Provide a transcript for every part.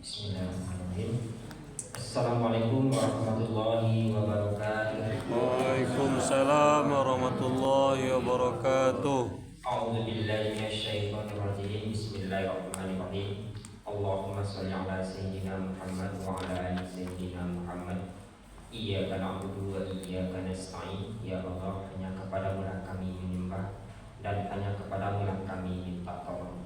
Bismillahirrahmanirrahim. Assalamualaikum warahmatullahi wabarakatuh. Waalaikumsalam warahmatullahi wabarakatuh. A'udzu billahi minasyaitonir rajim. Bismillahirrahmanirrahim. Allahumma shalli ala sayyidina Muhammad wa ala ali sayyidina Muhammad. Iyyaka na'budu wa iyyaka nasta'in. Ya Allah, hanya kepadamu lah kami menyembah dan hanya kepadamu lah kami minta tolong.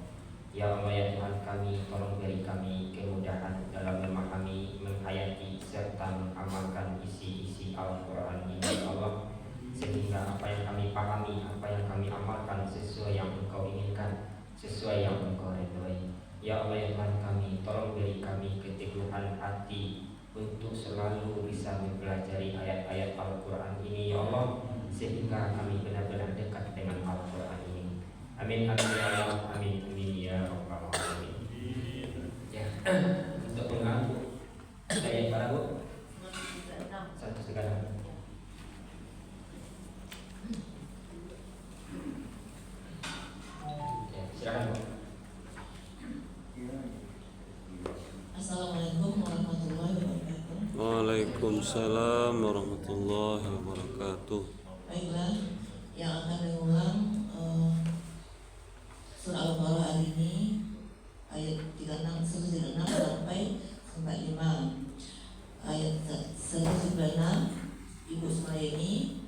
Ya Allah ya Tuhan kami, tolong beri kami kemudahan dalam memahami, menghayati, serta mengamalkan isi-isi Al-Quran ini ya Allah, sehingga apa yang kami pahami, apa yang kami amalkan sesuai yang Engkau inginkan, sesuai yang Engkau ridhoi. Ya Allah ya Tuhan kami, tolong beri kami keteguhan hati untuk selalu bisa mempelajari ayat-ayat Al-Quran ini ya Allah, sehingga kami benar-benar dekat dengan Al-Quran ini. Amin amin ya Allah, amin amin ya rabbal alamin. Ya, untuk mengganggu ayat para Bu 136. Ya, silakan Bu. Assalamualaikum warahmatullahi wabarakatuh. Waalaikumsalam warahmatullahi wabarakatuh. Baiklah, yang akan mengulang surah Al-Baqarah hari ini ayat 36 sampai 45. Ayat 196 Ibu Sumayani,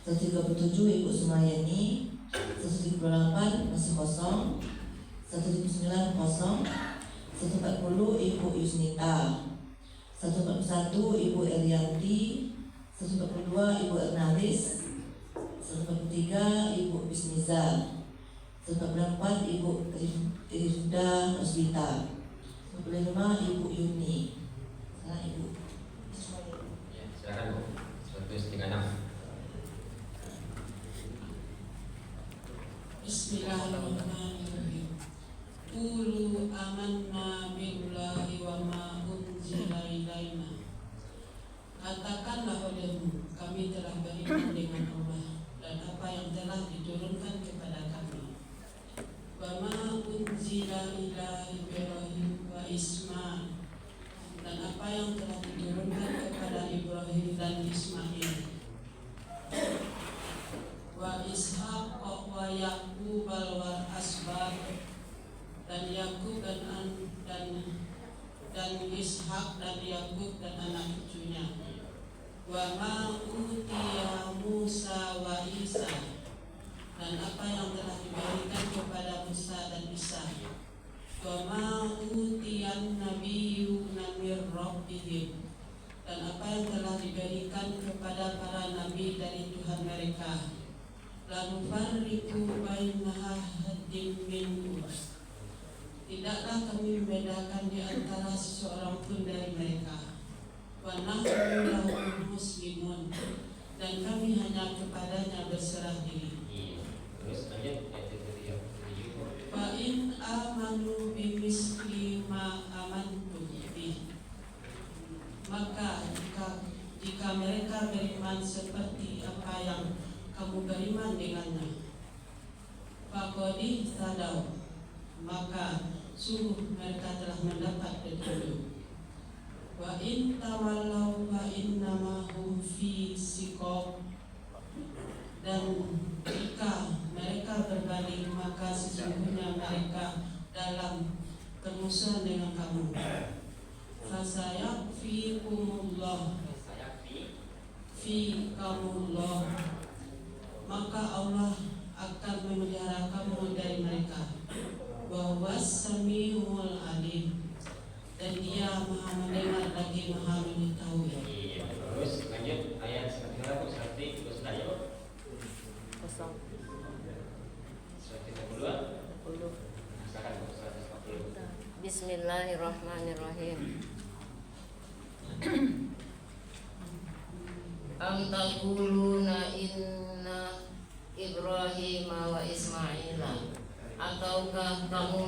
137 Ibu Sumayani, 138 masih kosong, 139 kosong, 140 Ibu Yusnita, 141 Ibu Elianti, 142 Ibu Ernalis, 143 Ibu Bismiza, 144 Ibu Rifda Rosbita, 145 Ibu Yuni. Salah Ibu. Ya, silakan Bu. 136. Bismillahirrahmanirrahim. Qulu amanna billahi wa ma unzila ilaina. Katakanlah olehmu, kami telah beriman dengan Allah dan apa yang telah diturunkan kepada kami. Wa ma unzila ila Ibrahim wa Ismail, dan apa yang telah diturunkan kepada Ibrahim dan Ismail, wa Ishaq wa Yaqub wal asbab, dan Yakub dan Ishak dan Yakub dan anak cucunya. Wa ma utiya Musa wa Isa, dan apa yang telah diberikan kepada Musa dan Isa. Wa ma utiyan nabiyyuna mir rabbihim, dan apa yang telah diberikan kepada para nabi dari Tuhan mereka. La nufarriqu baina ahadin minhum, tidaklah kami membedakan di antara seseorang pun dari mereka. Wa nahnu lahu muslimun, dan kami hanya kepadanya berserah diri. Terus lanjut ayat ketiga. Fa in amanu bimisli ma amantum bih, maka jika mereka beriman seperti apa yang kamu beriman dengannya, faqad tadaw, maka sungguh mereka telah mendapat petunjuk. Wa in tawallaw fa innama hum fi shiqaq, dan jika mereka berbalik maka sesungguhnya mereka dalam permusuhan dengan kamu. Fasayakfikumullah fi kamullah, maka Allah akan memelihara kamu dari mereka. Bahwa Samiul Alim, dan Dia Maha mendengar lagi Maha mengetahui. Iya, terus lanjut ayat 132. Kosong. 132. Silakan Bu, 140. Bismillahirrahmanirrahim. Am taquluna inna Ibrahim wa Ismaila, ataukah kamu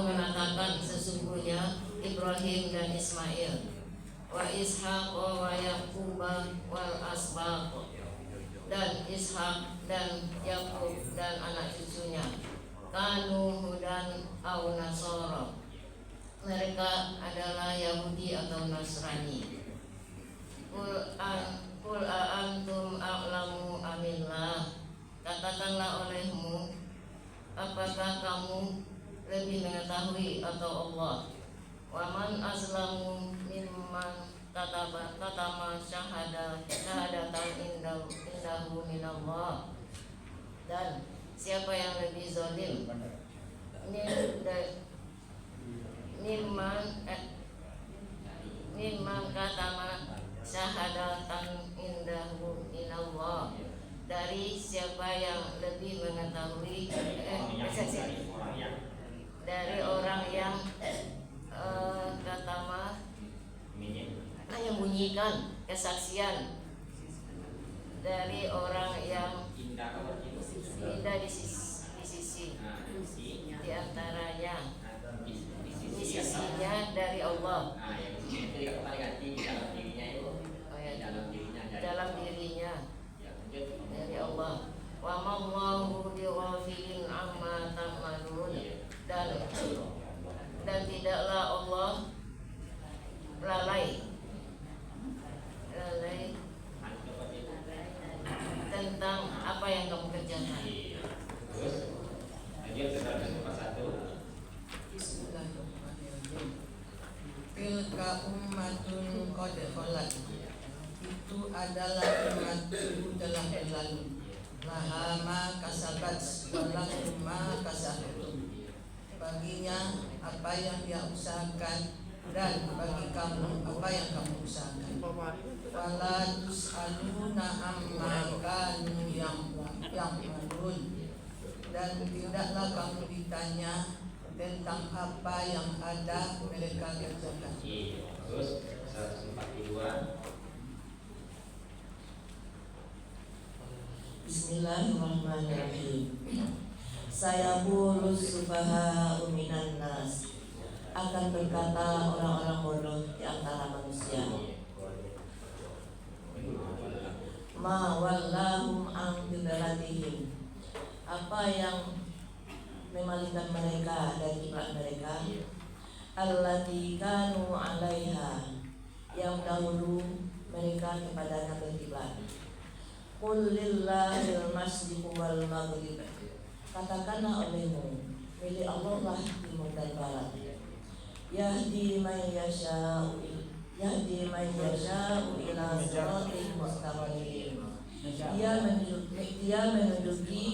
mengatakan sesungguhnya Ibrahim dan Ismail, wa Ishaq wa Yaqub wal asbaq, dan Ishak dan Yakub dan anak cucunya, kanu hudan au nasara, mereka adalah Yahudi atau Nasrani. Qul antum a'lamu amillah, katakanlah olehmu, apakah kamu lebih mengetahui atau Allah? Waman azlamu mimman tatama syahadatan indahu minallah, dan siapa yang lebih zalim mimman katama syahadatan indahu minallah, dari siapa yang lebih mengetahui dari orang yang katama menyembunyikan kesaksian dari orang yang indah di sisi di antaranya di sisinya dari Allah, dalam dirinya dari Allah. Wa mallahu bighafilin amma ta'malun, dan tidaklah Allah lalai tentang apa yang kamu kerjakan. Tilka ummatun qad khalat, itu adalah umat telah berlalu. Laha ma kasabat wa lakum ma kasabtum, baginya apa yang dia usahakan dan bagi kamu apa yang kamu usahakan. Wala tus'aluna amma kanu ya'malun, dan tidaklah kamu ditanya tentang apa yang ada mereka kerjakan. Terus 142. Bismillahirrahmanirrahim. Sayaqulu sufaha'u minan nas, akan berkata orang-orang bodoh di antara manusia, ma wallahum an qiblatihim, apa yang memalingkan mereka dari kiblat mereka, allati kanu 'alaiha, yang dahulu mereka kepadanya berkiblat. Qul lillahil masyriqu wal maghrib, katakanlah olehmu, milik Allah lah timur dan barat. Yahdi man yasha'u ila siratin mustaqim, dia menunjuki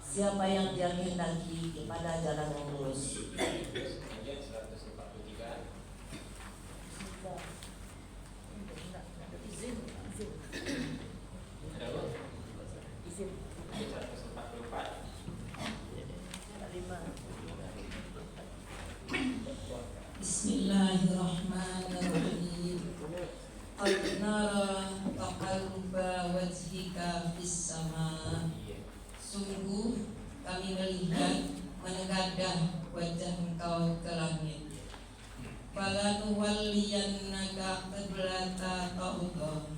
siapa yang dia kehendaki kepada jalan yang lurus. Bismillahirrahmanirrahim. Qad nara taqalluba wajhika fis sama, sungguh kami melihat menengadah wajah engkau ke langit. Falanuwalliyannaka qiblatan tardha,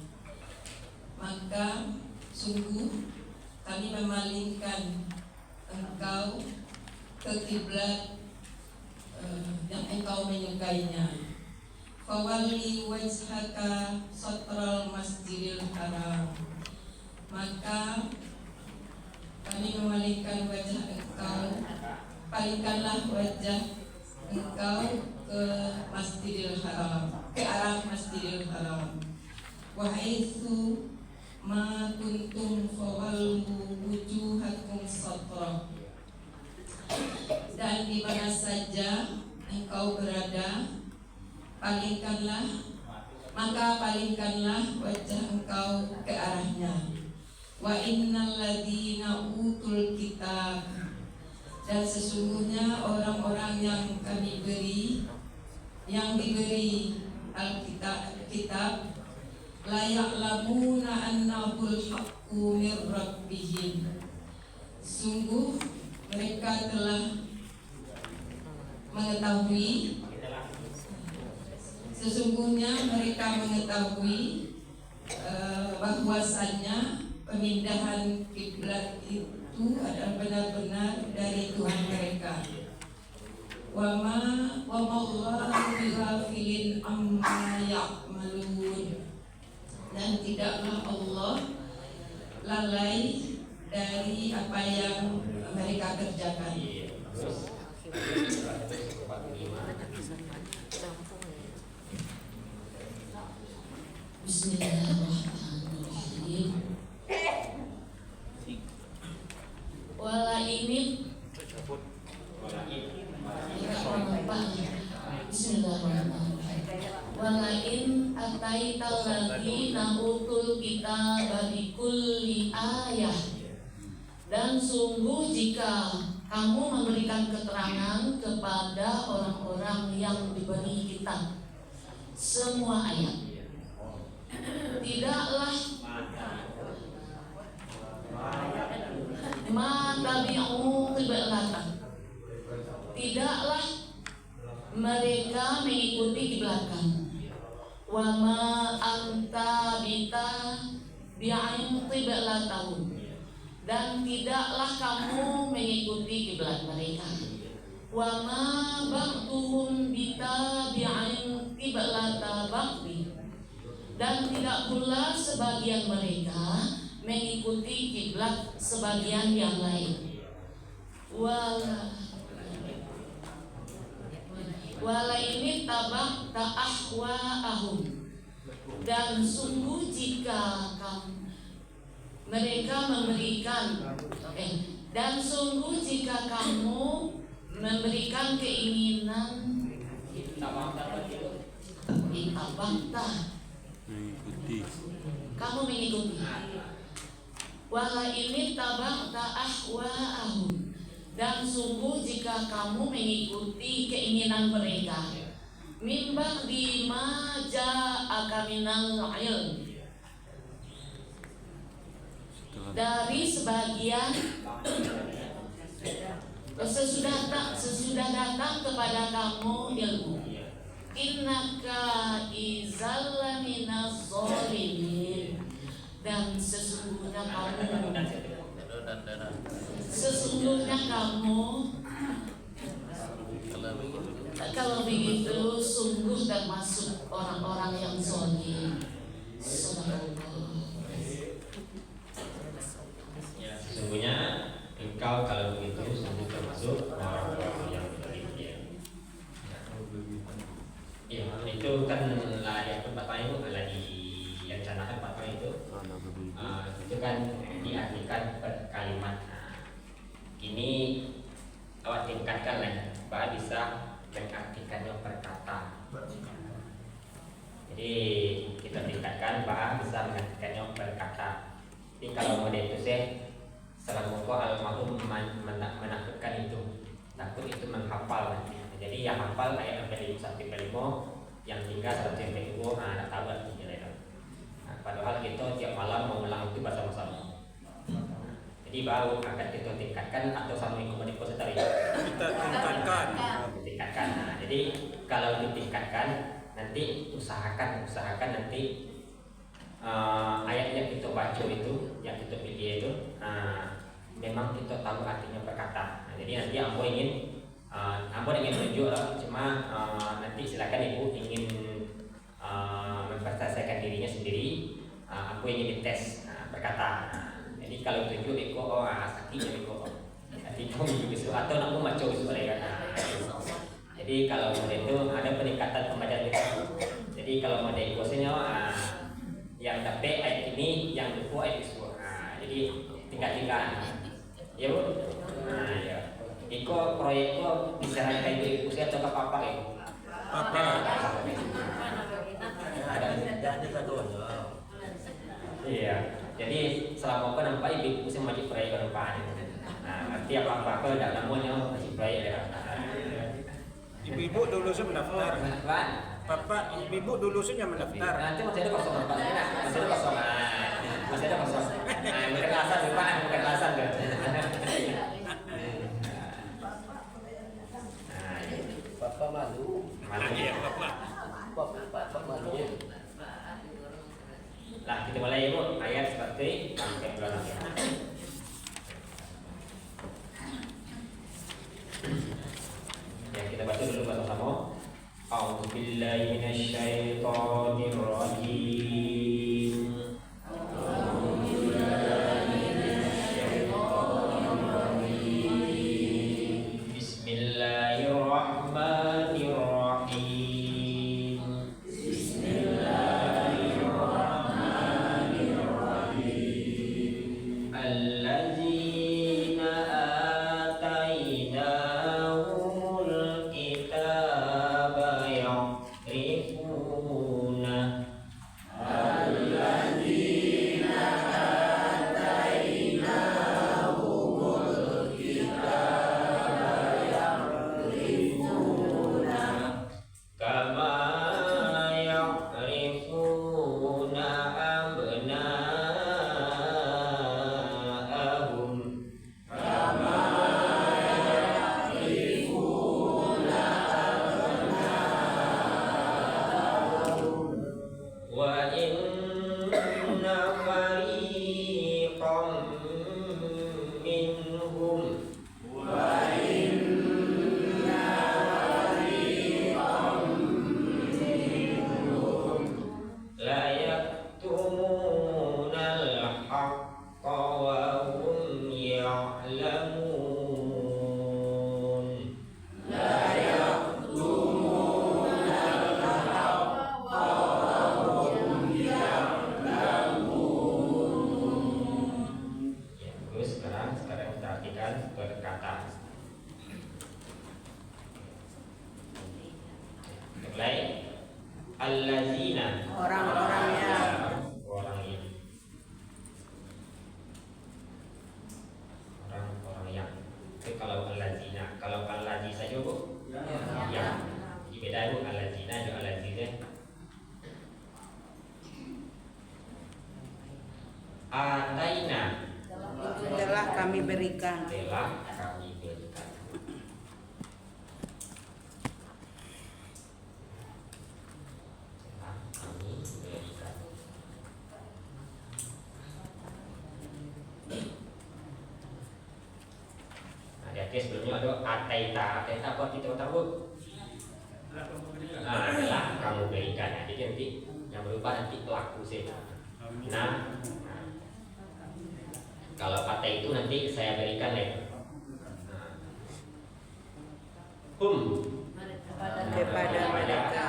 maka sungguh kami memalingkan engkau ke kiblat yang engkau menyukainya. Fawalli wajhaka satral masjidil haram, maka kami memalingkan wajah engkau, palingkanlah wajah engkau ke Masjidil Haram, ke arah Masjidil Haram. Wa haitsu ma kuntum fawallu wujuhakum satra, dan di mana saja engkau berada, palingkanlah wajah engkau ke arahnya. Wa innal ladzina utul kitab, dan sesungguhnya orang-orang yang diberi Alkitab, la ya'lamuna annahul haqqu mir rabbihim, sungguh mereka telah mengetahui, sesungguhnya mereka mengetahui bahwasannya pemindahan kiblat itu adalah benar-benar dari Tuhan mereka. wa ma'allahu bighafilin amma ya'malun, dan tidaklah Allah lalai dari apa yang mereka kerjakan. Bismillahirrahmanirrahim. Wala ini Bismillahirrahmanirrahim. Wala in ataital ladzina utul kitaba bikulli ayah, dan sungguh jika kamu memberikan keterangan kepada orang-orang yang diberi kitab semua ayat, tidaklah matabi'u qiblatan, tidaklah mereka mengikuti kiblatkan. Wa ma anta bi'in qiblatahum, dan tidaklah kamu mengikuti kiblat mereka. Wa ma ba'duhum bitabi'in qiblata ba'di, dan tidak pula sebagian mereka mengikuti kiblat sebagian yang lain. Wala ini tabak ta'ahwa'ahum, dan sungguh jika kamu memberikan keinginan itabakta, Mengikuti. kamu mengikuti. Wala ini tabakta ahwa'ahum, dan sungguh jika kamu mengikuti keinginan mereka, min ba'di ma ja'aka minal ilm, dari sebagian sesudah datang kepada kamu ilmu. Innaka izal minaz zalimin, dan sesungguhnya kamu kalau begitu sungguh termasuk orang-orang yang zalim. Sesungguhnya engkau kalau begitu sungguh termasuk orang-orang yang zalim. Ya, itu kan yang pertama itu adalah direncanakan pertama itu kan diartikan per kalimat. Ini awak tingkatkan lah, bahwa bisa mengartikannya per kata. Jadi kita tingkatkan bahwa bisa mengartikannya per kata. Jadi kalau model itu selama almarhum menakutkan itu, takut itu menghafal. Jadi yang hafal ayat 1 sampai 5, yang tinggal 1 sampai 2 tak tahu artinya itu. Padahal kita tiap malam mengulang itu bersama-sama. Jadi baru akan kita tingkatkan atau sama ikut setari. Kita tingkatkan. Tingkatkan. Jadi kalau ditingkatkan nanti usahakan nanti ayat yang kita baca itu, yang kita pilih itu, memang kita tahu artinya perkata. Jadi nanti ambo ingin tunjuk lah, cuma nanti silakan ibu ingin memperselesaikan dirinya sendiri. Aku ingin dites perkata. Jadi kalau tunjuk eko sakitnya eko. Nanti kamu juga atau aku maco soalnya kan. Jadi kalau model itu ada peningkatan pembacaan itu. Jadi kalau model kosnya yang dapat ayat ini, yang lupa ayat itu. Jadi tingkat-tingkat. Ya bu. Ya. Iko proyek itu diserahkan ke ibu saya atau ke papa ya? Papa. Iya. Jadi selama apa nampak ibu saya masih proyek ke depan. Nanti apa-apa tidak namanya masih proyek ya. Ibu dulu saya mendaftar. Papa, ibu dulu saya mendaftar. Nanti masih ada kosong Pak. Masih ada kosong. Masih ada kosong. Bukan alasan Pak, bukan alasan kan. Papa malu. Iya, Papa malu. Lah, kita mulai ibu ayat seperti sampai bulan ya kita baca dulu bersama. A'udzu billahi minasyaitonir rajim. Bismillahirrahmanirrahim. Alladzina atainahumul kitaba ya'rifuna. Kama ya'rifuna abna'ahum. Wa inna fariqam minhum la yaktumuna al-haqqa wa hum ya'lamun. Ya, terus sekarang kita artikan berkata. Mulai allazina, Orang-orangnya. orang ini, orang yang. Itu kalau allazina, kalau allazi saja bu, ya. Jadi beda bu, allazina dan allazina. Ataina Telah kami berikan. telah kami berikan. Telah kami berikan. Nah, di atas sebelumnya ada ataita. Ataita apa kita tahu? Nah, telah kamu berikan. Nah, jadi nanti yang berubah nanti pelaku sih. Nah, kalau kata itu nanti saya berikan ya. Kepada mereka.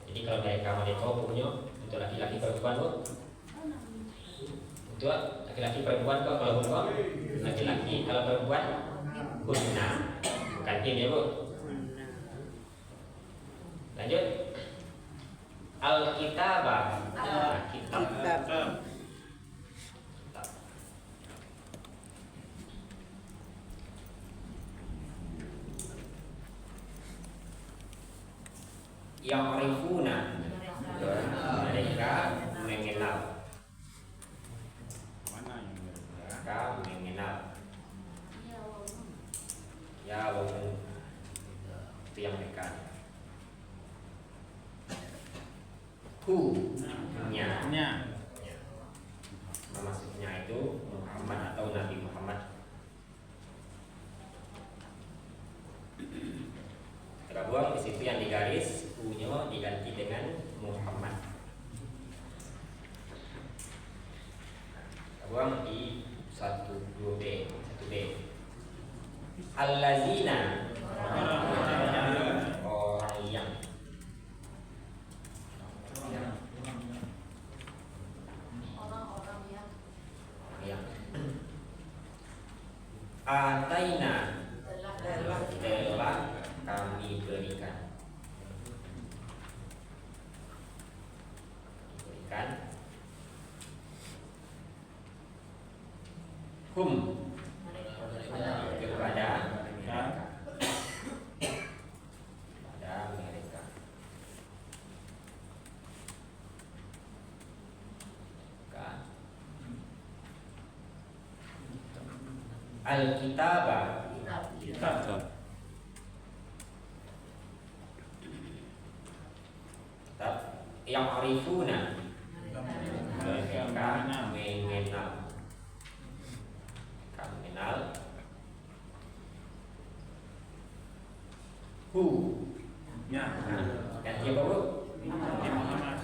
Jadi kalau mereka hukumnya untuk laki-laki perempuan bu. Untuk laki-laki perempuan kok kalau perempuan laki-laki, kalau perempuan hunna. Bukan tim ya bu. Lanjut. Al-kitabah. Kitab. Yang arifuna mereka mengenal. Mereka mengenal. Ya wong itu yang mereka. Nya. Maksudnya itu Muhammad atau Nabi Muhammad. Kita buang di situ yang digaris, U-nya diganti dengan Muhammad. Kita buang di 1B. Allazina, orang yang. Ataina telah kami berikan. Kepada mereka. Al-kitabah yang arifuna mereka mengenal Hu. Ya. Ganti apa bu? Nabi Muhammad.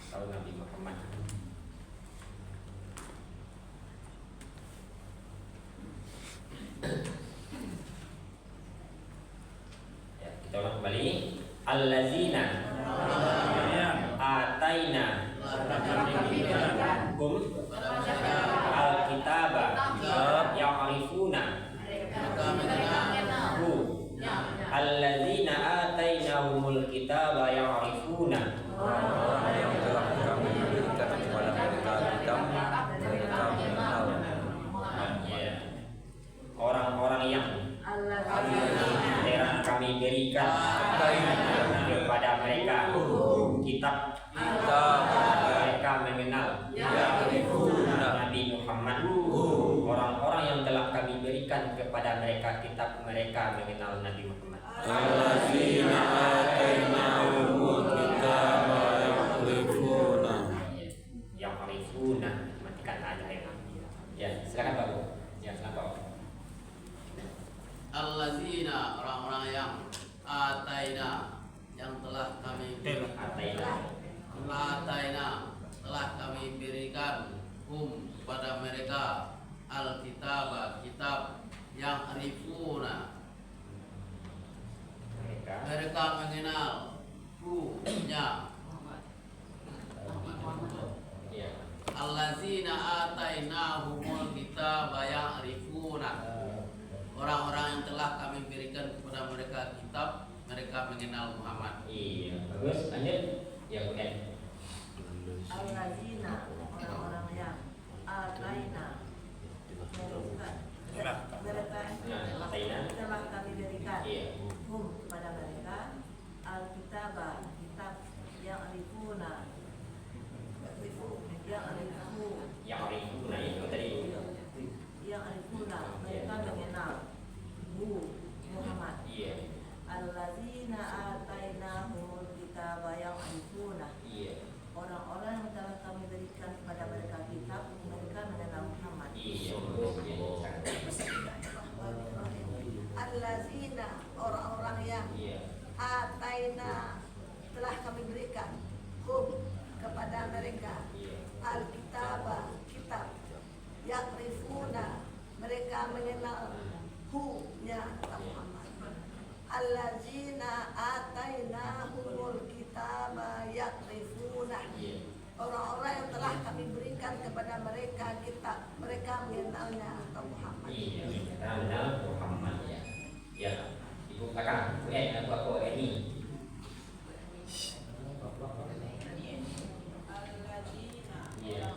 Kalau Nabi Muhammad. Ya, kita ulang kembali. Allazina ataina hum al-kitaba ya'rifuna hu. Allazina atainahumul kitaba ya'rifuna yang telah kami berikan kepada mereka kitab mereka mengenal. Ya. Orang-orang yang telah kami berikan kepada mereka kitab mereka mengenal Nabi Muhammad. Orang-orang yang telah kami berikan kepada mereka kitab mereka mengenal Nabi Muhammad. Allazina atainahumul kitaba ya'rifuna. Yang arifuna matikan aja ya. Ya, silakan Pak Bu. Ya, silakan Pak. Allazina, orang-orang yang ataina, yang telah kami telah kami berikan kepada mereka al-kitab, kitab yang arifuna, mereka mengenal hu-nya. Allazina atainahumul kitaba ya'rifuna. Orang-orang yang telah kami berikan kepada mereka kitab, mereka mengenal Muhammad. Iya, bagus. Lanjut. Ya, Bu. Allazina, orang-orang yang ataina mereka telah kami berikan kepada mereka al-kitaba, kitab yang arifuna, Yang arifuna itu tadi. yang arifuna, mereka mengenal Muhammad. Iya. Allazina atainahumul kitaba yang arifuna. Iya. Orang-orang yang telah kami berikan kepada mereka kitab, mereka mengenal Muhammad. Iya. Allazina, orang-orang yang Iya. ataina, telah kami berikan kepada mereka al-kitaba, kitab yakrifuna, mereka mengenal hu-nya Muhammad. Allazina atainahumul kitaba yakrifuna, orang-orang yang telah kami berikan kepada mereka kitab, mereka mengenalnya Muhammad. Iya, kita mengenal Muhammad ya. Ya, Ibu Kakak, Bu aku ini. Iya.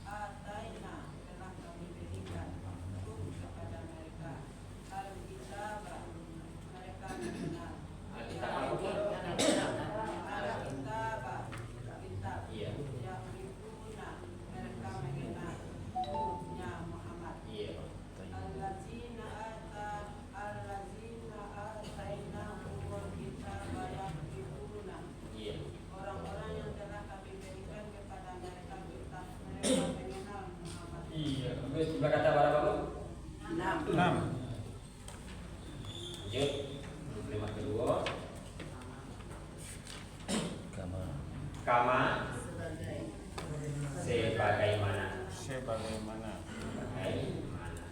Ataina, telah kami berikan kepada mereka al-kitab, mereka mengenal Kita apa Bu? al-kitab, kitab Iya. yang ribuna, mereka mengenal hu-nya Muhammad. Iya. Allazina atainahumul kitaba yang ribuna, Iya. orang-orang yang telah kami berikan kepada mereka kitab, mereka mengenal Muhammad. Iya. Bagus. Berkata berapa Bu? 6. Lanjut. Kalimat kedua. Kama sebagaimana. Sebagaimana. Bagaimana.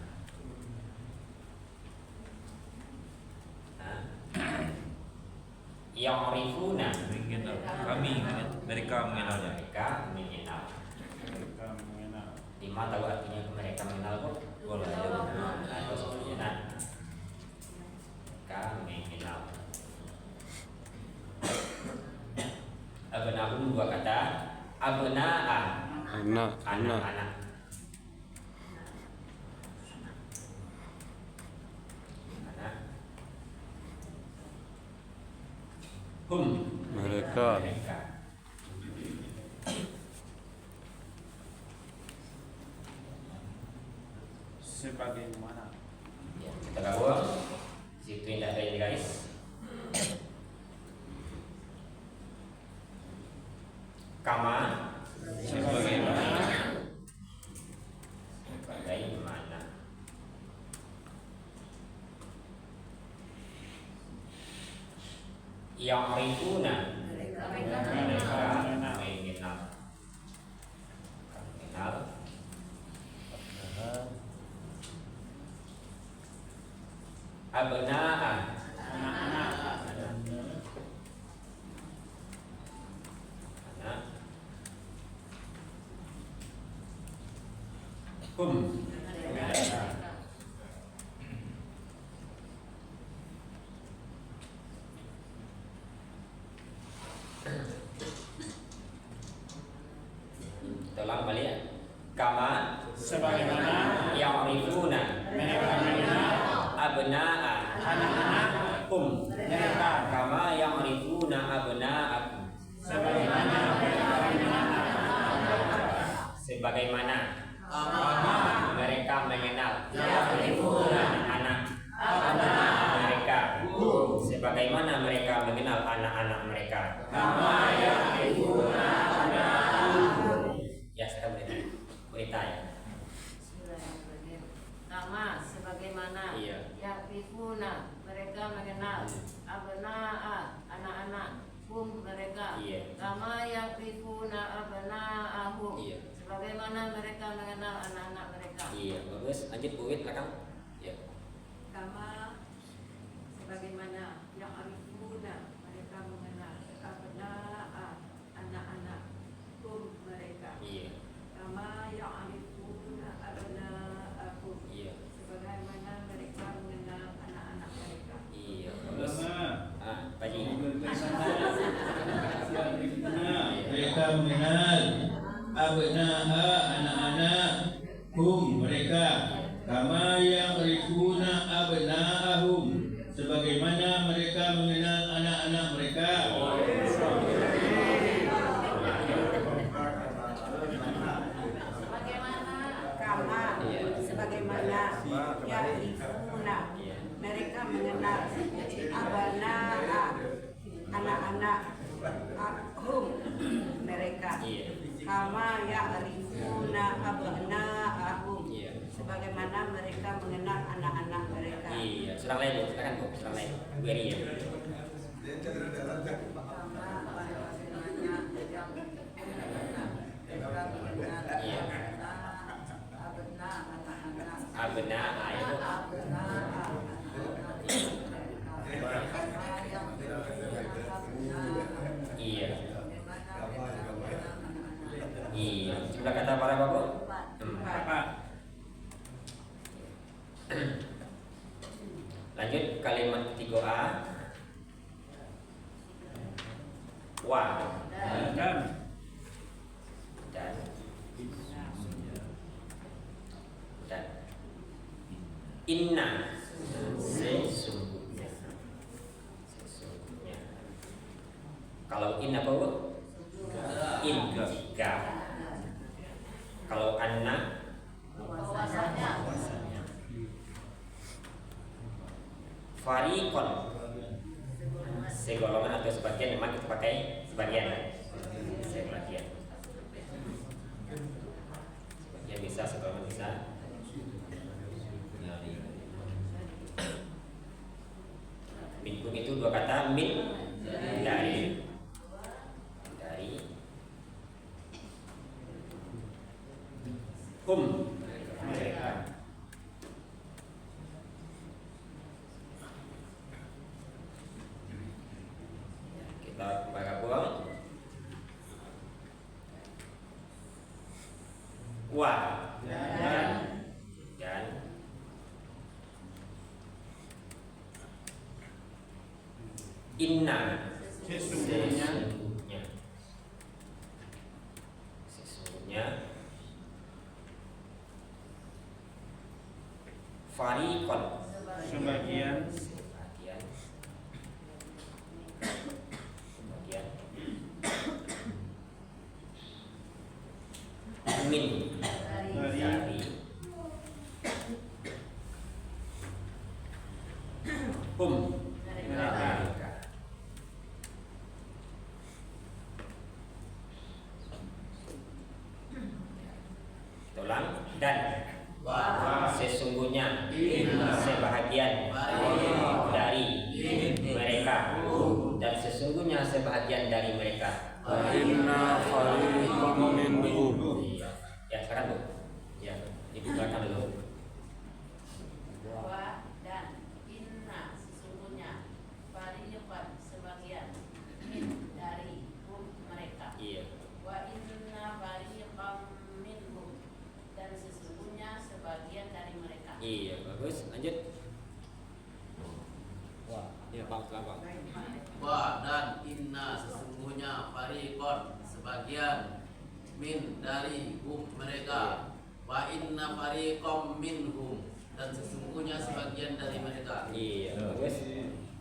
Yang arifuna Mengenal. Kami mereka mengenalnya. mereka mengenal. Mereka mengenal. Lima tahu artinya mereka mengenal kok? Boleh. Atau sebenarnya mereka mengenal. Abna'un dua kata. Abna'a Anak. anak-anak. Anak. Hum Mereka. Sebagaimana. Ya, kita gabung. Situ indah ini guys. Kama Sebagaimana. sebagaimana. Ya'rifuna Mereka mengenal. Abna'a hum Tolong kembali ya. Kama sebagaimana ya'rifuna mereka mengenal abna'a anak-anak hum mereka, kama ya'rifuna abna'akum sebagaimana mereka mengenal sebagaimana mereka mengenal anak-anak mereka sebagaimana mereka mengenal anak-anak mereka. Ya, sekarang berita ya. Kama sebagaimana Iya. ya'rifuna mereka mengenal abna'a anak-anak hum mereka Iya. kama ya'rifuna abna'ahum Iya. sebagaimana mereka mengenal anak-anak mereka. Iya, bagus. Lanjut Bu Wit, belakang. Ya. Kama sebagaimana yang arifuna mereka mengenal abna'a anak-anak hum mereka. Iya. Kama yang arifuna abna'ahum Iya. sebagaimana mereka mengenal anak-anak mereka. Iya, bagus. Pak Ji. Mereka mengenal abna'a anak-anak hum mereka kama ya'rifuna abna'ahum sebagaimana mereka mengenal anak-anak mereka. Kama sebagaimana ya'rifuna mereka mengenal abna'a anak-anak hum mereka kama ya'rifuna abna'ahum sebagaimana mereka mengenal anak-anak mereka. Iya, serang lain Bu, silakan Bu, serang lain. Bu Eri ya. Iya. Abna'a itu. Iya. Iya, jumlah kata para Bapak. apa? Lanjut kalimat 3A. Wa Dan dan inna sesungguhnya. Kalau in apa Bu? In jika. Kalau anna farikon segolongan atau sebagian, memang kita pakai sebagian. Sebagian bisa, segolongan bisa. Minkum itu dua kata, min dari hum mereka. Kita baca buang. Wa dan inna sesungguhnya farikon sebagian min dari hum mereka. Tulang dan sesungguhnya sebahagian dari mereka dan sebagian dari mereka. Wa inna fariqam minhum. Iya. Ya, sekarang Bu. Ya, dibukakan dulu. Wa dan inna sesungguhnya fariqan sebagian min dari mereka. Iya. Wa inna fariqam minhum dan sesungguhnya sebagian dari mereka. Iya, bagus. Lanjut. Wah, ya Pak, Pak. Wa dan inna sesungguhnya fariqon sebagian min dari mereka. Wa inna fariqam minhum dan sesungguhnya sebagian dari mereka. Iya, bagus.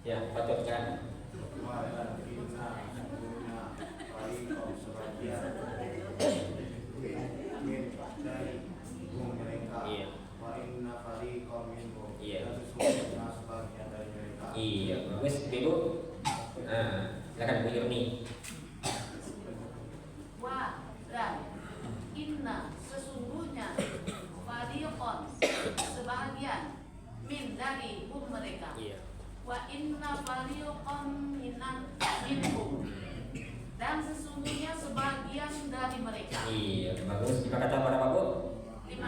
Ya, patut kan. Iya. Iya. Iya, bagus. Ibu. Nah, silakan Bu Yurni. Wa dan inna sesungguhnya fariqon sebagian min dari mereka. Iya. Wa inna fariqan minhum dan sesungguhnya sebagian dari mereka. Iya, bagus. Kita kata pada Pak Bu? 5.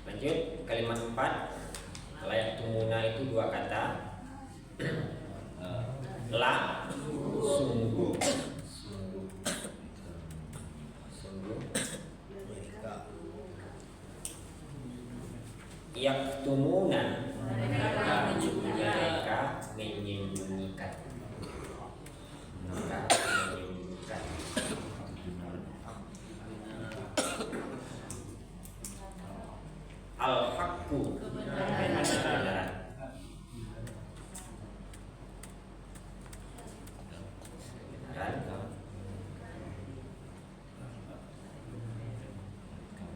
Lanjut, kalimat 4. Layak tumuna itu 2 kata. La, sungguh. Yaktumuna, mereka menyembunyikan. Al-haqqu, kebenaran.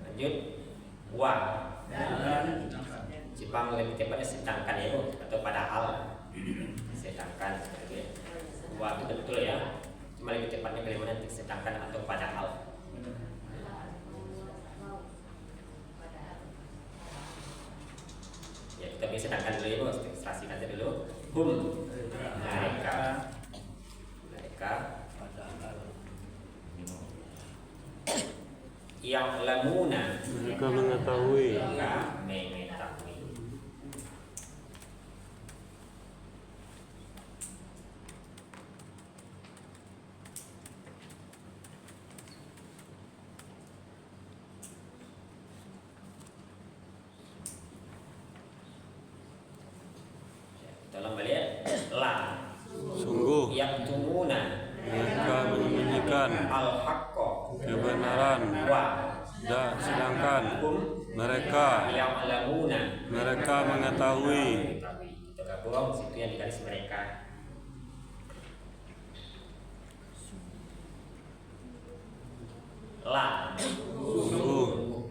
Lanjut, wa. Jepang lebih tepatnya sedangkan ya Bu, atau padahal. Sedangkan gitu ya. Wa itu betul ya. Cuma lebih tepatnya kalimatnya sedangkan atau padahal. Ya, kita bisa sedangkan dulu ya Bu, ilustrasikan aja dulu. Hum, mereka yang lamuna, Mereka mengetahui. mereka mengetahui. Tolong balik. La, Sungguh yang tumuna, mereka menyembunyikan al-haqqo, kebenaran. wa, Dan sedangkan hum, mereka yang lamuna, mengetahui. Itu gabung situ yang dikasih mereka. La, Sungguh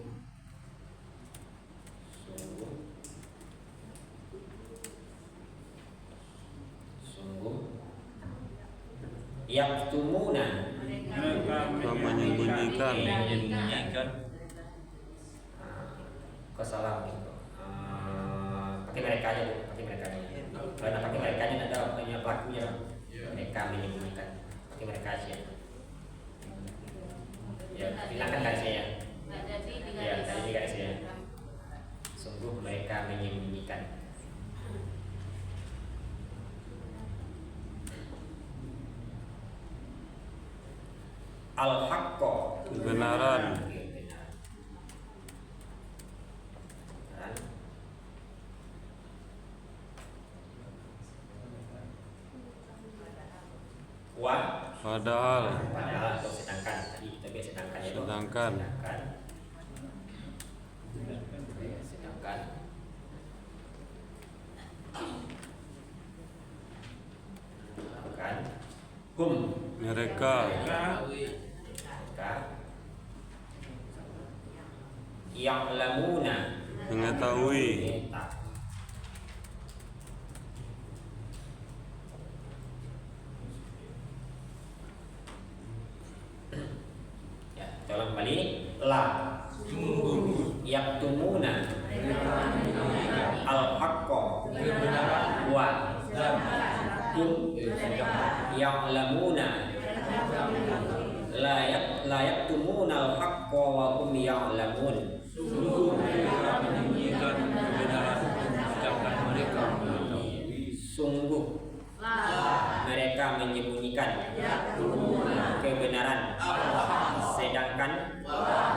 sungguh. Yaktumuna, mereka menyembunyikan. Kesalah gitu. Pakai mereka aja Bu, pakai mereka aja. Karena pakai mereka aja ada punya pelakunya. Mereka menyembunyikan. Pakai mereka aja. Ya, hilangkan garisnya ya. Nggak jadi Ya, tadi garisnya. Sungguh mereka menyembunyikan. Al-haqqo, Kebenaran. Wa, Padahal atau sedangkan tadi kita biasa sedangkan ya Bu. Sedangkan. Sedangkan hum, mereka yang lamuna, mengetahui. Ya, tolong kembali. La, yaktumuna, al-haqqo, wa, hum ya'lamuna la yaktumunal haqqa wa hum ya'lamun. Sungguh mereka menyembunyikan kebenaran sedangkan mereka mengetahui. Sungguh mereka menyembunyikan kebenaran sedangkan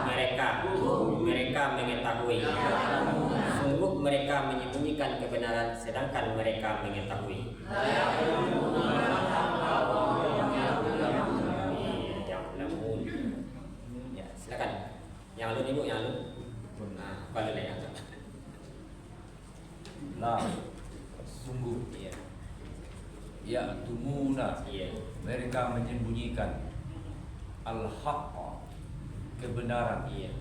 mereka mengetahui. Sungguh mereka menyembunyikan kebenaran sedangkan mereka mengetahui. Ya, silakan. Yang lu ibu, yang lu. Nah, apa lu ya? Lah, sungguh Iya. ya'tumuna Iya. mereka menyembunyikan al-haqqa kebenaran, Iya.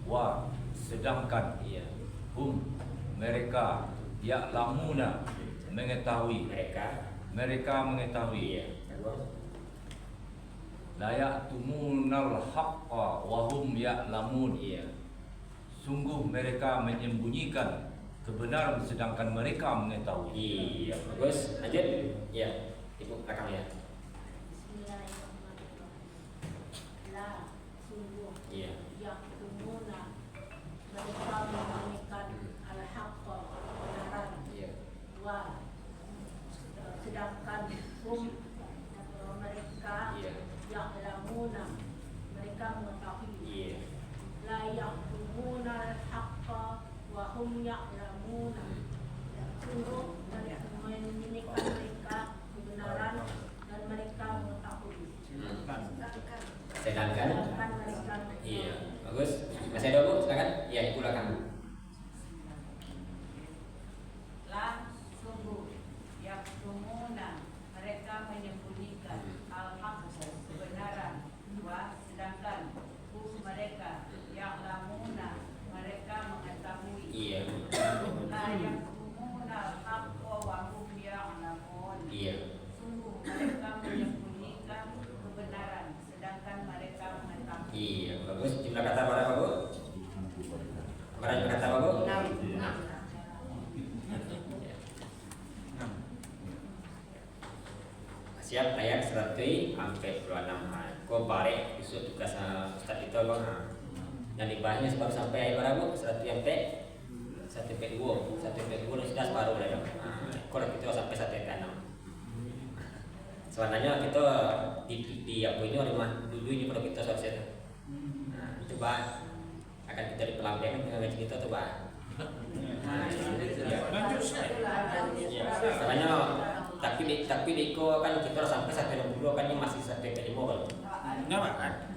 wa sedangkan Iya. hum mereka ya'lamuna mengetahui, mereka mengetahui. Iya. La ya'tumunal haqqa wa hum ya'lamun. Iya. Sungguh mereka menyembunyikan kebenaran sedangkan mereka mengetahui. Iya, bagus. Lanjut. Iya, ibu belakang ya. Bismillahirrahmanirrahim. La sungguh Iya. yaktumuna mereka menyembunyikan al-haqqa kebenaran Iya. wa sedangkan hum mereka Iya. ya'lamuna mereka mengetahui. Iya. La yaktumuna al-haqqa wa hum ya'lamuna. Sungguh mereka menyembunyikan mereka kebenaran dan mereka mengetahui. Sedangkan. Mereka Iya, bagus. Masih ada bu, silakan. Iya, ibu belakang. La sungguh yaktumuna mereka menyembunyikan al-haq kebenaran wa sedangkan mereka ya'lamuna mereka mengetahui. Iya. La yaktumuna al-haq wa hum ya'lamun. Iya. Sungguh mereka menyembunyikan kebenaran sedangkan mereka mengetahui. Iya, bagus. Jumlah kata berapa bu? Jumlah kata apa bu? 6. Siap ayat 100 sampai 26. Kau balik besok tugas Ustaz itu bang. Dan dibahasnya sebab sampai ayat berapa? 100 sampai 1 sampai 2 sudah separuh dah. Kalau kita sampai 1 sampai 6. Sebenarnya kita di apa ini rumah dulu ini pada kita selesai. Nah, coba akan kita di pelambang dengan cerita coba. Lanjut saya. Sebenarnya tapi di ko kan kita sampai 160 kan ini masih 1 sampai 5 kan. Enggak makan.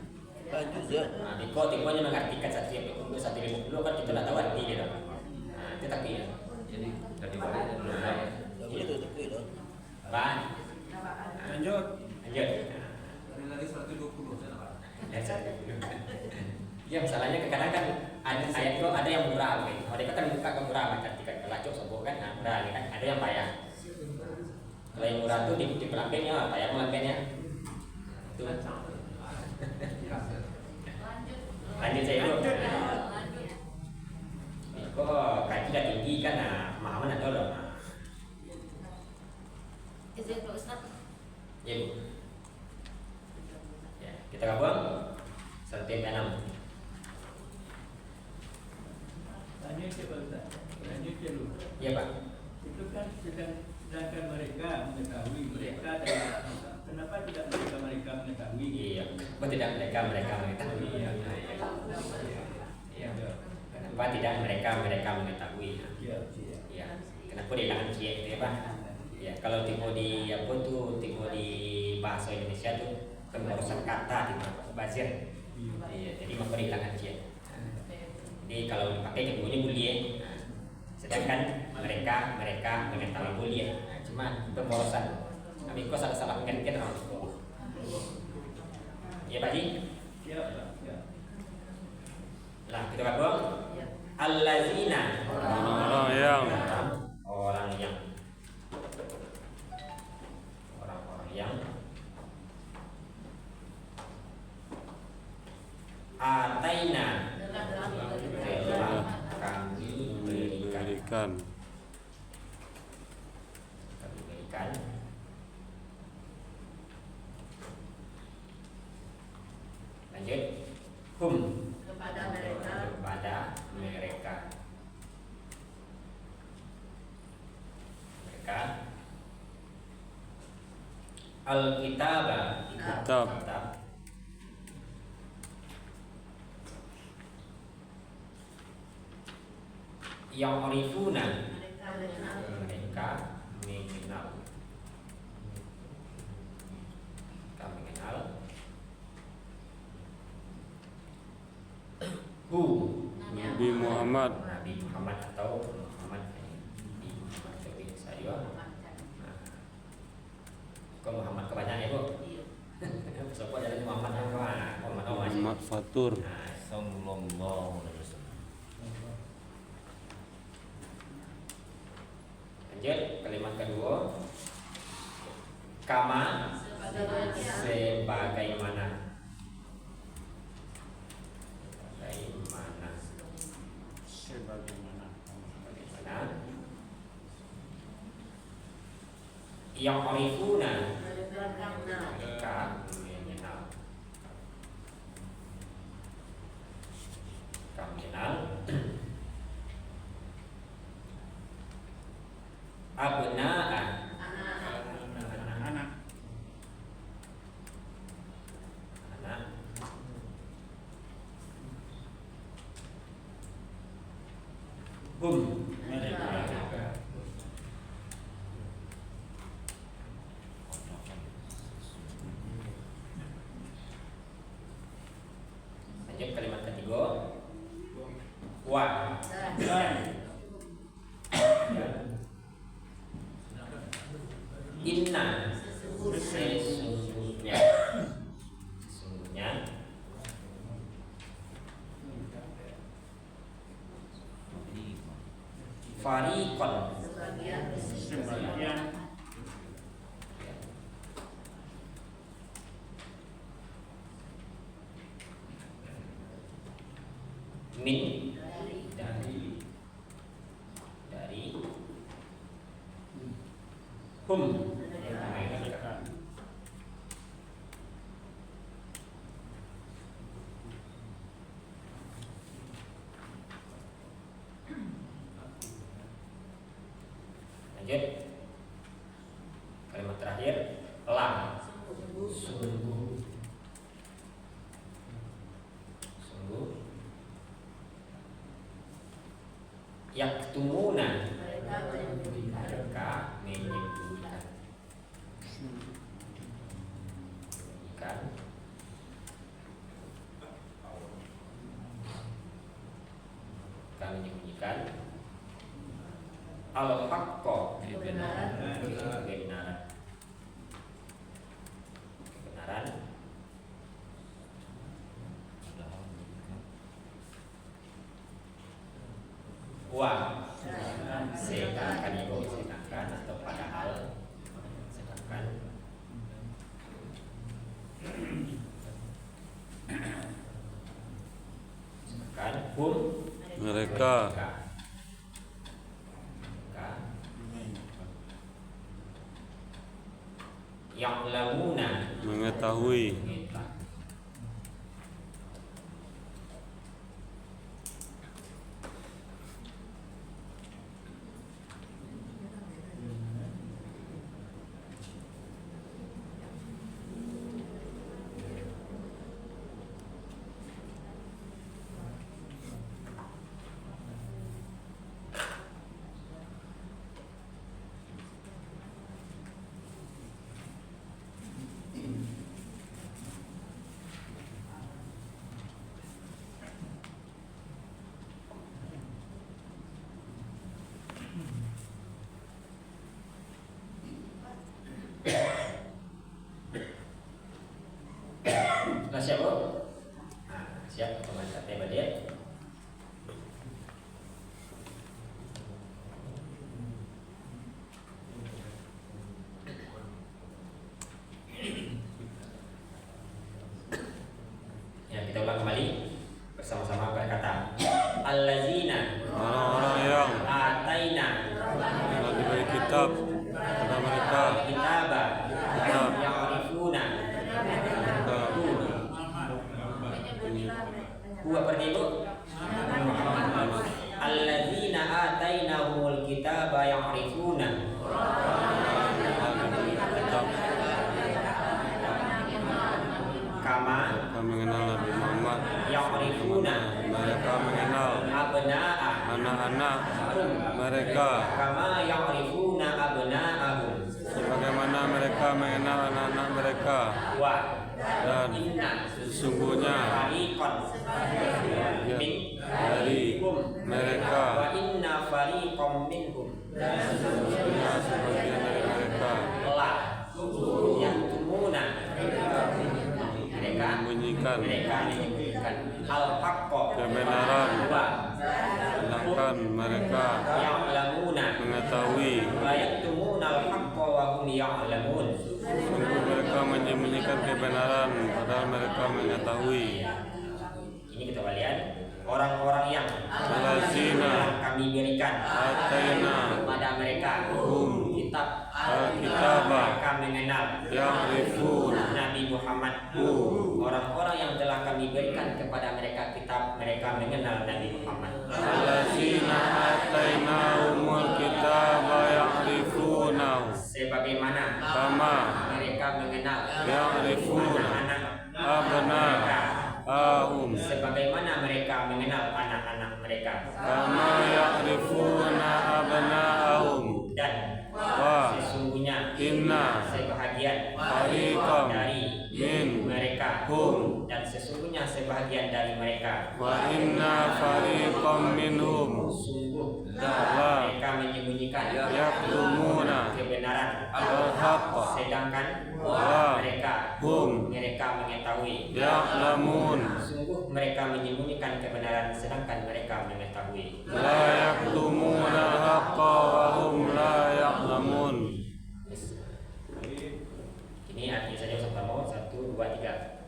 Lanjut ya. Nah, di ko tipunya mengartikan 1 sampai 50 kan kita tidak tahu arti dia. Nah, itu tapi ya. Jadi dari balik dan belum. Itu tepi loh. Pak. Lanjut. Lanjut. Lagi 120 saya dapat. Ya masalahnya kadang kan ayat itu ada yang murah, mereka kan buka ke murah macam tiga kelacuk sobo kan, nah murah kan ada yang bayar. Kalau yang murah tuh di pelambengnya, bayar pelambengnya. Itu. Lanjut saya dulu. Kok kayak tidak tinggi kan, nah pemahaman ada loh. Izin Pak Ustaz. Ya bu. Ya kita gabung 1 sampai 6. Lanjut ya Pak Ustaz. Lanjut ya lu. Iya Pak. Itu kan sedangkan mereka mengetahui mereka dan kenapa tidak mereka mengetahui? Iya. Kok tidak mereka mengetahui? Iya. Iya. Kenapa tidak mereka mengetahui? Iya. Iya. Kenapa dilakukan cie itu ya Pak? Ya kalau tipe di apa tuh tipe di bahasa Indonesia tuh pemborosan kata di bazir. Iya. Jadi maka dilakukan cie. Jadi kalau dipakai keduanya mulia, sedangkan mereka mengetahui mulia, cuma pemborosan. Kami kok salah mengerti orang tua. Ya Pak Ji? Siap. Lah kita gabung. Allazina. Orang yang Ataina telah kami berikan hum kepada mereka al-kitaba Kitab. yang arifuna mereka mereka mengenal hu Nabi Muhammad. Nabi Muhammad atau Muhammad Nabi Muhammad lebih saya. Kok Muhammad kebanyakan ya, Bu? Siapa dari Muhammad yang mana? Muhammad Fatur. Sallallahu alaihi wasallam. Lanjut kalimat kedua. Kama sebagaimana. Yang arifuna mereka mengenal abna'a anak hum lanjut kalimat ketiga wa inna sesungguhnya fariqon sebagian min dari hum lanjut kalimat terakhir la sungguh yaktumuna mereka menyembunyikan al-haqqa kebenaran wa sedangkan atau padahal sedangkan hum Mereka yang lamuna mengetahui. Siap, Bu? Nah, siap pemantatnya Badia. Ya, kita ulang kembali bersama-sama berkata allazina Orang-orang yang ataina telah diberi kitab kepada mereka. kitaba Kitab yang arifuna mereka Huwa berarti Ibu? Alladzina atainahumul kitaba ya'rifuna. Kama mengenal Nabi Muhammad. ya'rifuna. Mereka mengenal Abna'a. anak-anak mereka. Kama ya'rifuna abna'ahum. Sebagaimana mereka mengenal anak-anak mereka. Wa Dan inna sesungguhnya fariqan min dari mereka, wa inna fariqam minhum sesungguhnya sebagian dari mereka la yaktumuna mereka menyembunyikan menyembunyikan al-haqqa kebenaran, wa sedangkan mereka ya'lamuna mengetahui. la yaktumuna al-haqqa wa hum ya'lamun. Sungguh mereka menyembunyikan kebenaran padahal mereka mengetahui. Ini kita lihat orang-orang yang Allazina kami berikan ataina kepada mereka kitab al-kitaba mereka mengenal ya'rifuna Nabi Muhammad. Orang-orang yang telah kami berikan kepada mereka kitab, mereka mengenal Nabi Muhammad. allazina atainahumul kitaba ya'rifuna Sebagaimana kama mereka mengenal ya'rifuna anak-anak abna'ahum sebagaimana mereka mengenal anak-anak mereka. kama ya'rifuna abna'ahum Dan wa sesungguhnya inna sebahagian fariqam dari min mereka hum dan sesungguhnya sebahagian dari mereka wa inna fariqam minhum sungguh la mereka menyembunyikan yaktumuna kebenaran al-haqqa sedangkan wa mereka mengetahui. ya'lamun Sungguh mereka menyembunyikan kebenaran sedangkan mereka mengetahui. la yaktumuna al-haqqa wa hum la ya'lamun. Ini artinya saja sampai mau 1, 2, 3.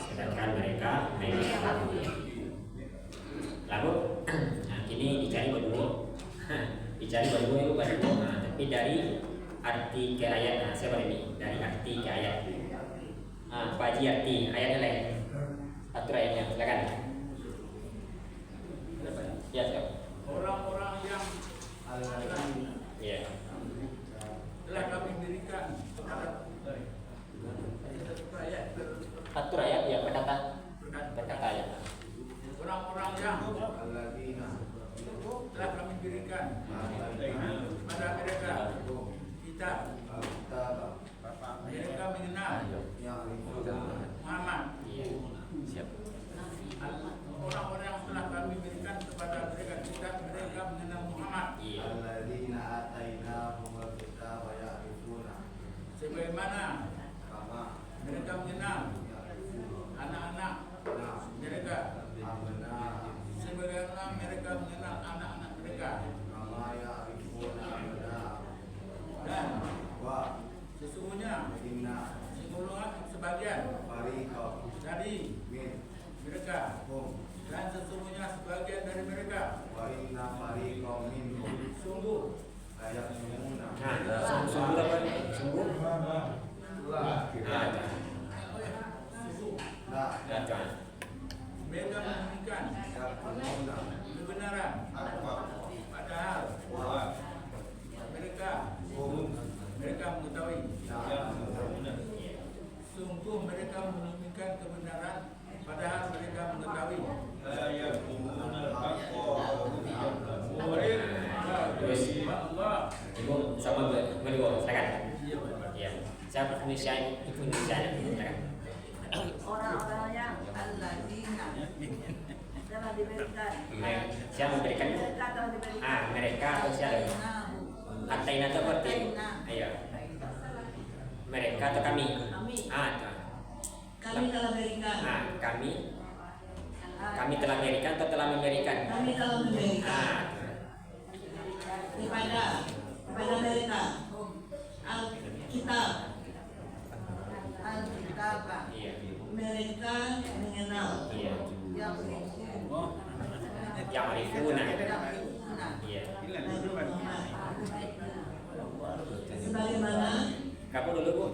Sedangkan mereka mengetahui. Lalu, nah, ini dicari berdua, dicari berdua itu berdua. Nah, tapi dari arti ke ayat, nah, siapa ini? Dari arti ke ayat. Nah, Pak Haji arti ayatnya lain. Atur ayatnya, silakan. Ya, siap. Orang-orang yang Ya. telah kami berikan kepada Atur ayat ya, berkata ayat. orang-orang yang telah kami berikan kepada mereka kita mereka mengenal Muhammad. Iya. Siap. Orang-orang yang telah kami berikan kepada mereka kita mereka mengenal Muhammad. Iya. Sebagaimana mereka mengenal anak-anak mereka, sebagaimana mereka mengenal anak-anak mereka, dan sesungguhnya sebagian dari mereka dan sesungguhnya sebagian dari mereka sungguh Nah, sungguh apa? Sungguh? mereka memberikan kebenaran padahal mereka mengetahui. Sungguh mereka menyembunyikan kebenaran padahal mereka mengetahui. Terus, Ibu sama berdua, silakan. Iya. Siapa Indonesia? Ibu Indonesia, silakan. Orang-orang yang alladzina telah diberikan. Siapa memberikan? Mereka telah diberikan. Mereka atau siapa? Ataina atau berarti? Ayo. Mereka atau kami? Kami. Kami telah berikan. Kami telah memberikan atau telah memberikan? Kami telah memberikan.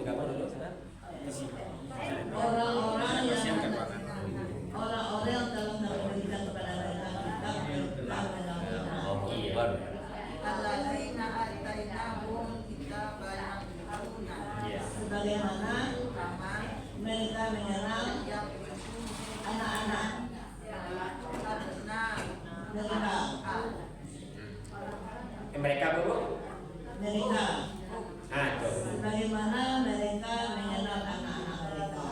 Kamu dulu sana. Orang-orang yang telah kami berikan kepada mereka kitab telah mengenal Alladzina atainahum kitaba ya'rifuna. sebagaimana mereka mengenal anak-anak Mereka Bu? mereka Tuh. sebagaimana mereka mengenal anak-anak mereka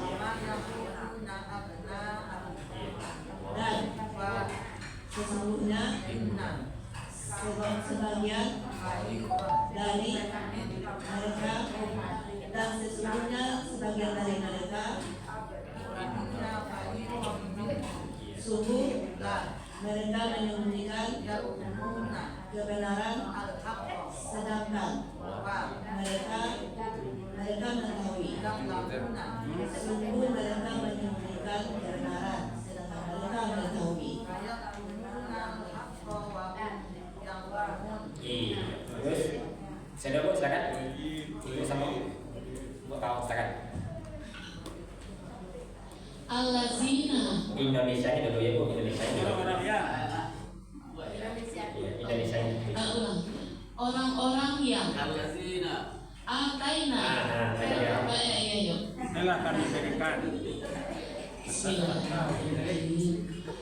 dan sesungguhnya sebagian dari mereka dan sesungguhnya sebagian dari mereka sungguh mereka menyembunyikan kebenaran sedangkan mereka mengetahui sungguh mereka menyembunyikan kebenaran sedangkan mereka mengetahui. Terus saya Bu, silakan. Ibu sama Bu tahu silakan. Allazina Indonesia ini dulu ya Bu, Indonesia ini. Orang-orang yang Indonesia ini. orang-orang yang Allazina ataina telah kami berikan.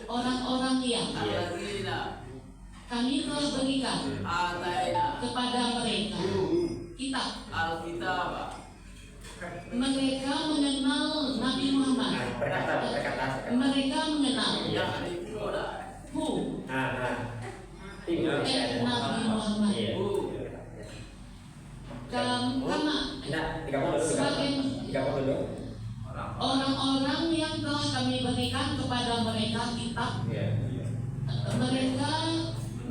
orang-orang yang Allazina kami telah berikan ataina kepada mereka kitab. Alkitab. Mereka mengenal Nabi Muhammad. Berkata. Mereka mengenal Ya'rifuna. Nabi Muhammad. Kama sebagai orang-orang yang telah kami berikan kepada mereka kitab. Mereka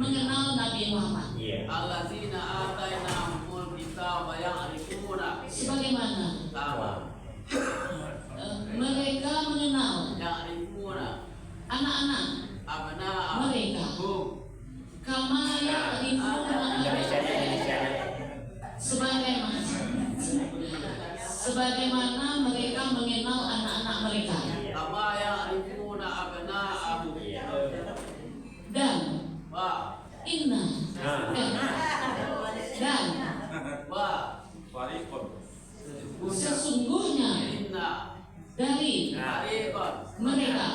mengenal Nabi Muhammad. Allazina atainahumul kitaba ya'rifuna. Sebagaimana Sama. mereka mengenal Ya'rifuna anak-anak abna'a. mereka. Kama sebagaimana mereka mengenal anak-anak mereka. Kama ya'rifuna abna'ahum. Dan Wa inna dan sesungguhnya inna dari fariqan mereka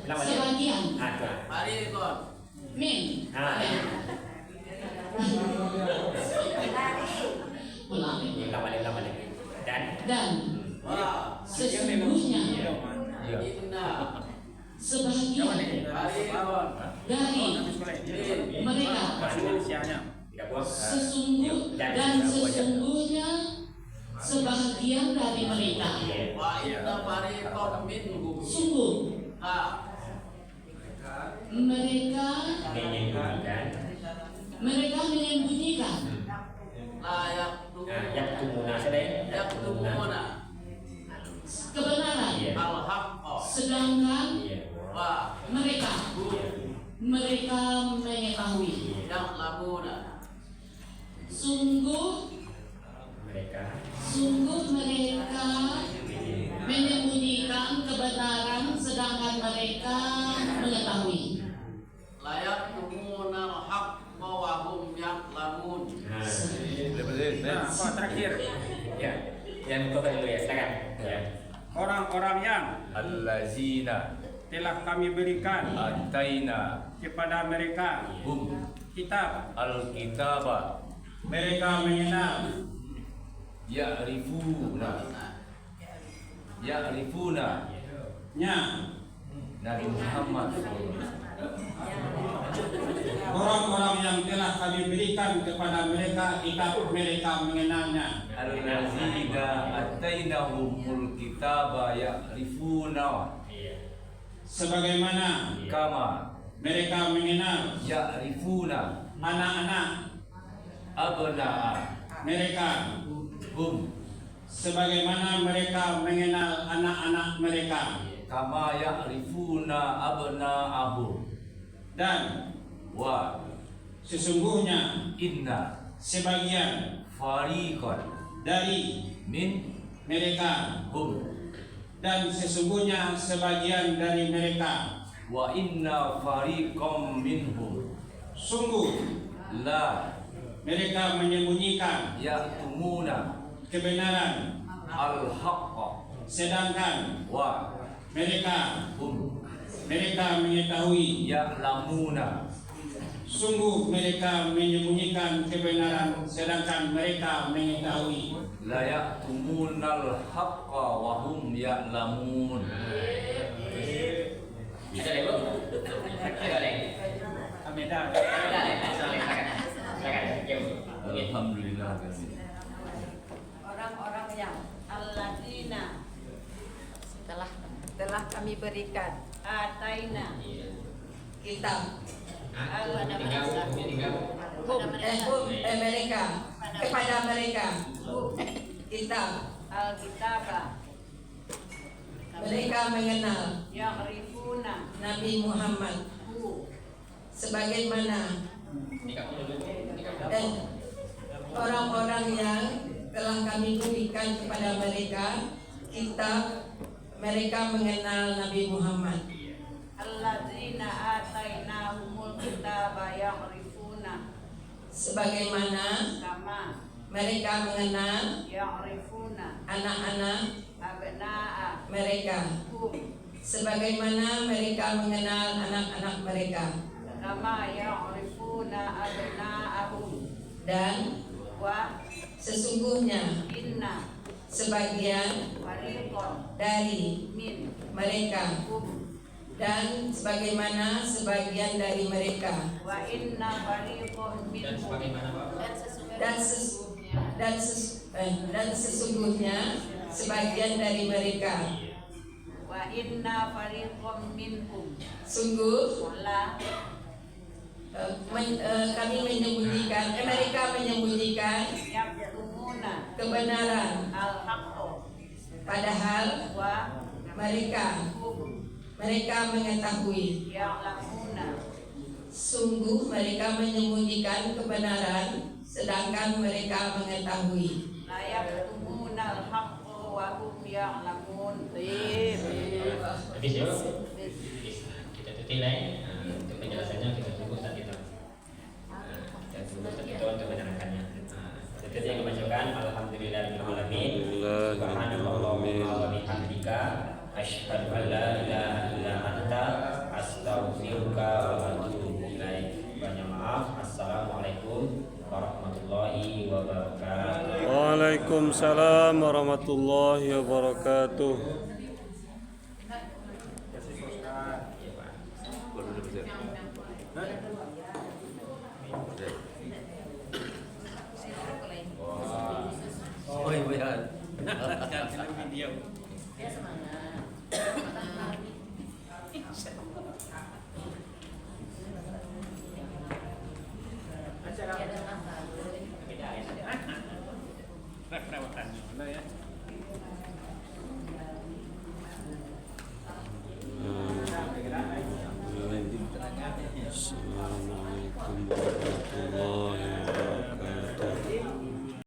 sebagian fariqan min dan wa sesungguhnya inna sebagian fariqan dari mereka sesungguhnya sebagian dari mereka wa inna fariqan minhum sungguh mereka menyembunyikan la yaktumuna kebenaran al-haqqa sedangkan wa mereka mengetahui ya'lamuna. sungguh mereka menyembunyikan kebenaran sedangkan mereka mengetahui. La yaktumuna al-haqqa wa hum ya'lamun. Apa terakhir? Ya, yang kota dulu ya, silakan. Ya. Orang-orang yang Allazina telah kami berikan ataina kepada mereka kitab. alkitaba Mereka mengenal ya'rifuna nya Nabi Muhammad. orang-orang yang telah kami berikan kepada mereka kitab, mereka mengenalnya. Allazina atainahumul kitaba ya'rifuna Sebagaimana kama mereka mengenal ya'rifuna anak-anak abna'a mereka, sebagaimana mereka mengenal anak-anak mereka, kama ya'rifuna abna'ahum dan wa Sesungguhnya inna sebagian fariqan dari min mereka hum dan sesungguhnya sebagian dari mereka wa inna fariqam minhum sungguh la mereka menyembunyikan ya'tumuna kebenaran al-haqqa sedangkan wa mereka hum mengetahui. ya'lamuna Sungguh mereka menyembunyikan kebenaran sedangkan mereka mengetahui. la ya'tumunal haqqa wa hum ya'lamun. Ada lagi, Bu? Ada lagi? Ameda. Ada lagi? Silakan. Ya, Bu. Alhamdulillah. Orang-orang yang alladzina telah kami berikan ataina kitab mereka kepada mereka kitab alkitabah mereka mengenal yang rifuna Nabi Muhammad sebagaimana dan orang-orang yang telah kami berikan kepada mereka kitab mereka mengenal Nabi Muhammad. Alladzina atainahumul kitaba ya'rifuna sebagaimana sama mereka mengenal ya'rifuna anak-anak abna'a mereka sebagaimana mereka mengenal anak-anak mereka kama ya'rifuna abna'ahum dan wa sesungguhnya inna sebagian dari mereka dan sebagaimana sebagian dari mereka wa inna fariqum minhum dan sesungguhnya sebagian dari mereka wa inna fariqum minhum sungguh kami menyembunyikan mereka menyembunyikan kebenaran padahal mereka mengetahui sungguh mereka menyembunyikan kebenaran sedangkan mereka mengetahui Habis ya, kita tutilai untuk penjelasannya kita tunggu saat itu. Dan tunggu saat itu untuk menerangkannya. Itu yang dibacakan alhamdulillahirobbilalamin. Subhanallahumma wa bihamdika asyhadu an la ilaha illa anta astaghfiruka wa atubu ilaik. Banyak maaf. Assalamualaikum warahmatullahi wabarakatuh. Waalaikumsalam warahmatullahi wabarakatuh. Oh iya. Video. Perawatan ya.